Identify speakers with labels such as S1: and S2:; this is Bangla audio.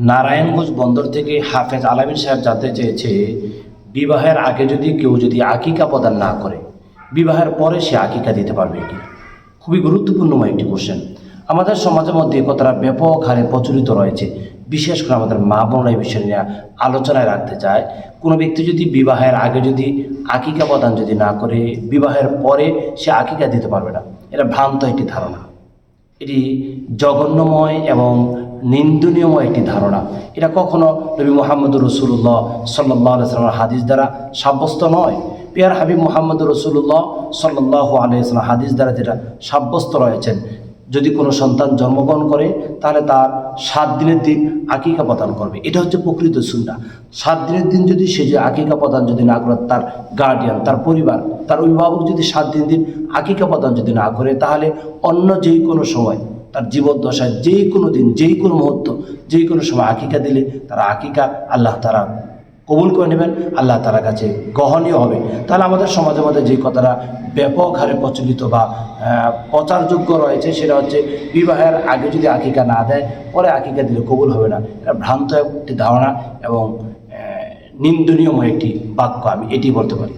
S1: নারায়ণগঞ্জ বন্দর থেকে হাফেজ আলামিন সাহেব জানতে চেয়েছে, বিবাহের আগে যদি কেউ আকিকা প্রদান না করে, বিবাহের পরে সে আকিকা দিতে পারবে কি? খুবই গুরুত্বপূর্ণ একটি কোশ্চেন। আমাদের সমাজের মধ্যে কথাটা ব্যাপক হারে প্রচলিত রয়েছে। বিশেষ করে আমাদের মা বোনরা এই বিষয় নিয়ে আলোচনায় রাখতে চায়। কোনো ব্যক্তি যদি বিবাহের আগে আকিকা প্রদান না করে, বিবাহের পরে সে আকিকা দিতে পারবে না, এটা ভ্রান্ত একটি ধারণা। এটি জঘন্যময় এবং নিন্দনীয়ময় একটি ধারণা। এটা কখনো নবী মুহাম্মদুর রাসূলুল্লাহ সাল্লাল্লাহু আলাইহি ওয়াসাল্লামের হাদিস দ্বারা সাব্যস্ত নয়। পিয়ার হাবিব মুহাম্মদুর রাসূলুল্লাহ সাল্লাল্লাহু আলাইহি ওয়াসাল্লাম হাদিস দ্বারা যেটা সাব্যস্ত রয়েছেন, যদি কোনো সন্তান জন্মগ্রহণ করে তাহলে তার 7 দিনের দিন আকিকা প্রদান করবে। এটা হচ্ছে প্রকৃত সুন্নাহ। 7 দিনের দিন সে আকিকা প্রদান না করে, তার গার্ডিয়ান, তার পরিবার, তার অভিভাবক 7 দিন আকিকা প্রদান না করে, তাহলে অন্য যেই কোনো সময় তার জীবদ্দশায় যেই কোনো দিন, যেই কোনো মুহূর্ত, যেই কোনো সময় আকিকা দিলে তারা আকিকা আল্লাহ তাআলা কবুল করে নেবেন, আল্লাহ তাআলার কাছে গ্রহণীয় হবে। তাহলে আমাদের সমাজের মধ্যে যে কথাটা ব্যাপক হারে প্রচলিত বা প্রচারযোগ্য রয়েছে, সেটা হচ্ছে বিবাহের আগে আকিকা না দেয়, পরে আকিকা দিলে কবুল হবে না। এটা ভ্রান্ত একটি ধারণা এবং নিন্দনীয় একটি বাক্য, আমি এটি বলতে পারি।